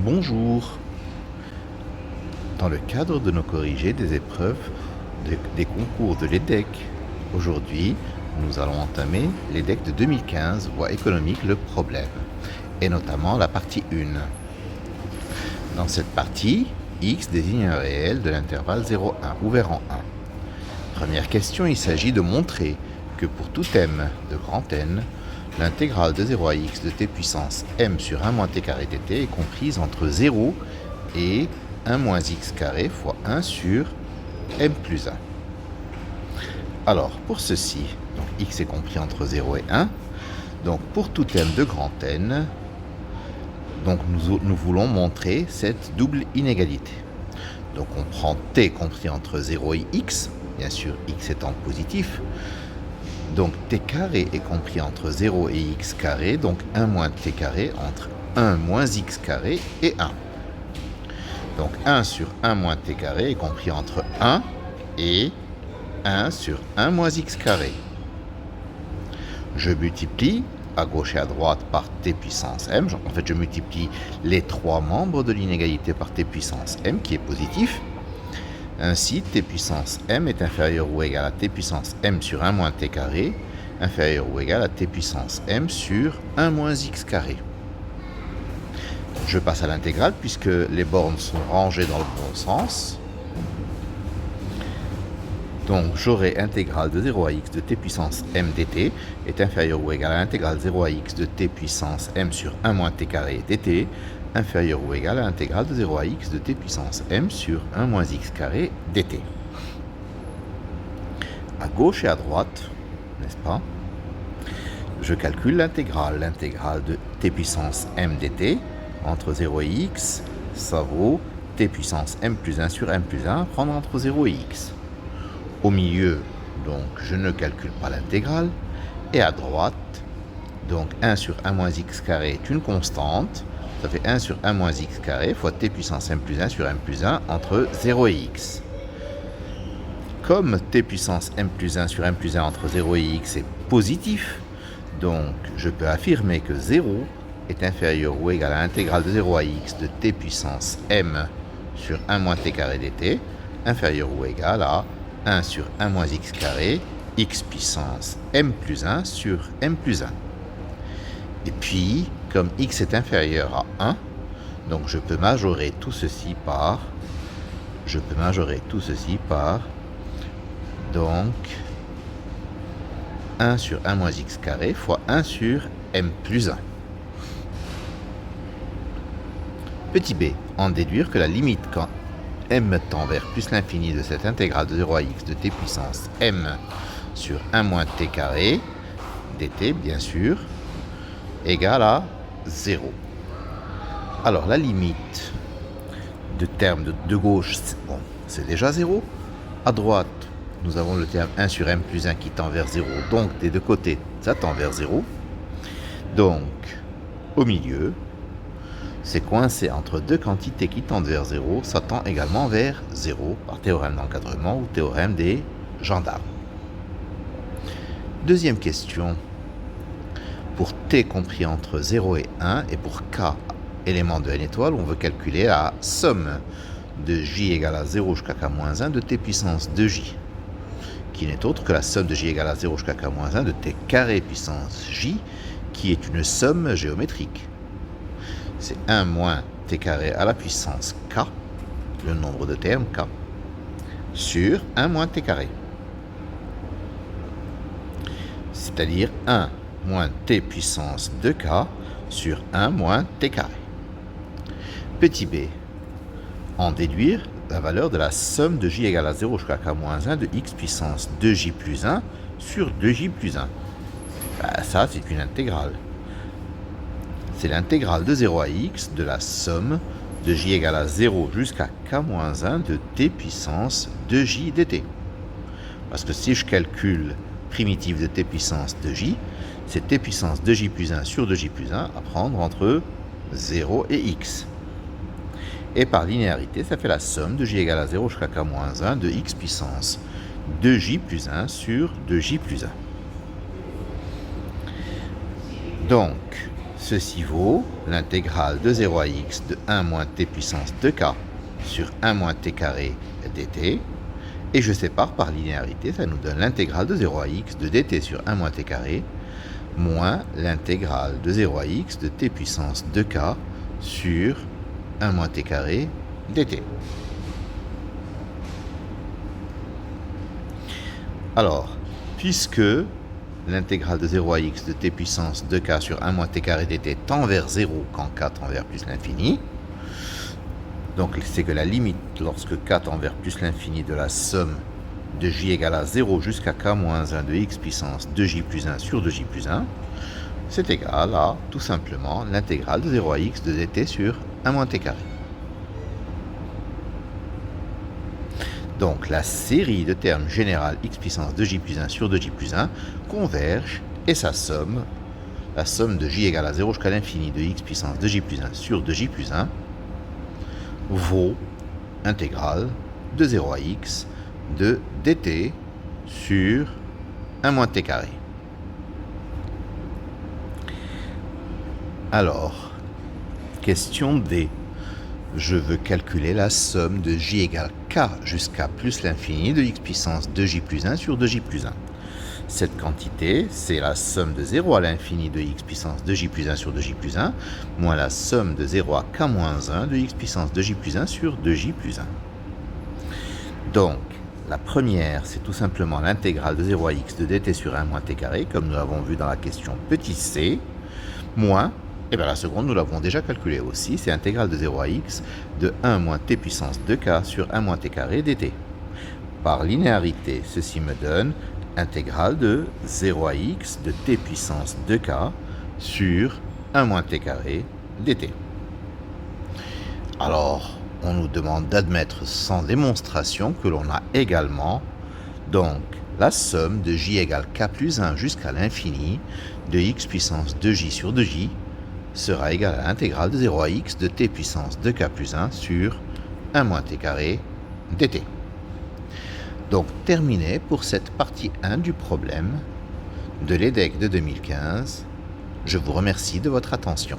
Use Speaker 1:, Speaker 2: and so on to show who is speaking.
Speaker 1: Bonjour. Dans le cadre de nos corrigés des épreuves des concours de l'EDEC, aujourd'hui, nous allons entamer l'EDEC de 2015, voie économique, le problème, et notamment la partie 1. Dans cette partie, x désigne un réel de l'intervalle 0,1, ouvert en 1. Première question, il s'agit de montrer que pour tout m de grand N, l'intégrale de 0 à x de t puissance m sur 1 moins t carré dt est comprise entre 0 et 1 moins x carré fois 1 sur m plus 1. Alors, pour ceci, donc x est compris entre 0 et 1. Donc, pour tout m de grand N, donc nous voulons montrer cette double inégalité. Donc, on prend t compris entre 0 et x, bien sûr x étant positif. Donc t carré est compris entre 0 et x carré, donc 1 moins t carré entre 1 moins x carré et 1. Donc 1 sur 1 moins t carré est compris entre 1 et 1 sur 1 moins x carré. Je multiplie à gauche et à droite par t puissance m. En fait, je multiplie les trois membres de l'inégalité par t puissance m qui est positif. Ainsi, t puissance m est inférieur ou égal à t puissance m sur 1 moins t carré, inférieur ou égal à t puissance m sur 1 moins x carré. Je passe à l'intégrale puisque les bornes sont rangées dans le bon sens. Donc j'aurai intégrale de 0 à x de t puissance m dt est inférieur ou égal à l'intégrale 0 à x de t puissance m sur 1 moins t carré dt, inférieur ou égal à l'intégrale de 0 à x de t puissance m sur 1 moins x carré dt. À gauche et à droite, n'est-ce pas, je calcule l'intégrale. L'intégrale de t puissance m dt entre 0 et x, ça vaut t puissance m plus 1 sur m plus 1, prendre entre 0 et x. Au milieu, donc, je ne calcule pas l'intégrale. Et à droite, donc 1 sur 1 moins x carré est une constante. Ça fait 1 sur 1 moins x carré fois t puissance m plus 1 sur m plus 1 entre 0 et x. Comme t puissance m plus 1 sur m plus 1 entre 0 et x est positif, donc je peux affirmer que 0 est inférieur ou égal à l'intégrale de 0 à x de t puissance m sur 1 moins t carré dt, inférieur ou égal à 1 sur 1 moins x carré, x puissance m plus 1 sur m plus 1. Et puis, comme x est inférieur à 1, donc je peux majorer tout ceci par, donc 1 sur 1 moins x carré fois 1 sur m plus 1. Petit b, en déduire que la limite quand m tend vers plus l'infini de cette intégrale de 0 à x de t puissance m sur 1 moins t carré dt, bien sûr, égale à 0. Alors, la limite de terme de gauche, bon, c'est déjà 0. À droite, nous avons le terme 1 sur m plus 1 qui tend vers 0. Donc, des deux côtés, ça tend vers 0. Donc, au milieu, c'est coincé entre deux quantités qui tendent vers 0. Ça tend également vers 0 par théorème d'encadrement ou théorème des gendarmes. Deuxième question. Pour t compris entre 0 et 1 et pour k élément de n étoile, on veut calculer la somme de j égale à 0 jusqu'à k-1 de t puissance 2j, qui n'est autre que la somme de j égale à 0 jusqu'à k-1 de t carré puissance j, qui est une somme géométrique. C'est 1 moins t carré à la puissance k, le nombre de termes k, sur 1 moins t carré. C'est-à-dire 1 moins t puissance 2k sur 1 moins t carré. Petit b, en déduire la valeur de la somme de j égale à 0 jusqu'à k-1 de x puissance 2j plus 1 sur 2j plus 1. Ça, c'est une intégrale. C'est l'intégrale de 0 à x de la somme de j égale à 0 jusqu'à k-1 de t puissance 2j dt. Parce que si je calcule primitive de t puissance 2j, c'est t puissance 2j plus 1 sur 2j plus 1 à prendre entre 0 et x. Et par linéarité, ça fait la somme de j égale à 0 jusqu'à k-1 de x puissance 2j plus 1 sur 2j plus 1. Donc, Ceci vaut l'intégrale de 0 à x de 1 moins t puissance 2k sur 1 moins t carré dt. Et je sépare par linéarité, ça nous donne l'intégrale de 0 à x de dt sur 1 moins t carré moins l'intégrale de 0 à x de t puissance 2k sur 1 moins t carré dt. Alors, puisque l'intégrale de 0 à x de t puissance 2k sur 1 moins t carré dt tend vers 0 quand k tend vers plus l'infini, donc c'est que la limite lorsque k tend vers plus l'infini de la somme de j égale à 0 jusqu'à k moins 1 de x puissance 2j plus 1 sur 2j plus 1, c'est égal à tout simplement l'intégrale de 0 à x de dt sur 1 moins t carré. Donc la série de termes générales x puissance 2j plus 1 sur 2j plus 1 converge et sa somme, la somme de j égale à 0 jusqu'à l'infini de x puissance 2j plus 1 sur 2j plus 1, vaut intégrale de 0 à x de dt sur 1 moins t carré. Alors, question D. Je veux calculer la somme de j égale k jusqu'à plus l'infini de x puissance 2j plus 1 sur 2j plus 1. Cette quantité, c'est la somme de 0 à l'infini de x puissance 2j plus 1 sur 2j plus 1, moins la somme de 0 à k moins 1 de x puissance 2j plus 1 sur 2j plus 1. Donc, la première, c'est tout simplement l'intégrale de 0 à x de dt sur 1 moins t carré, comme nous l'avons vu dans la question petit c, moins, et bien la seconde, nous l'avons déjà calculée aussi, c'est l'intégrale de 0 à x de 1 moins t puissance 2k sur 1 moins t carré dt. Par linéarité, ceci me donne intégrale de 0 à x de t puissance 2k sur 1 moins t carré dt. Alors, on nous demande d'admettre sans démonstration que l'on a également donc la somme de j égale k plus 1 jusqu'à l'infini de x puissance 2j sur 2j sera égale à l'intégrale de 0 à x de t puissance 2k plus 1 sur 1 moins t carré dt. Donc terminé pour cette partie 1 du problème de l'EDEC de 2015. Je vous remercie de votre attention.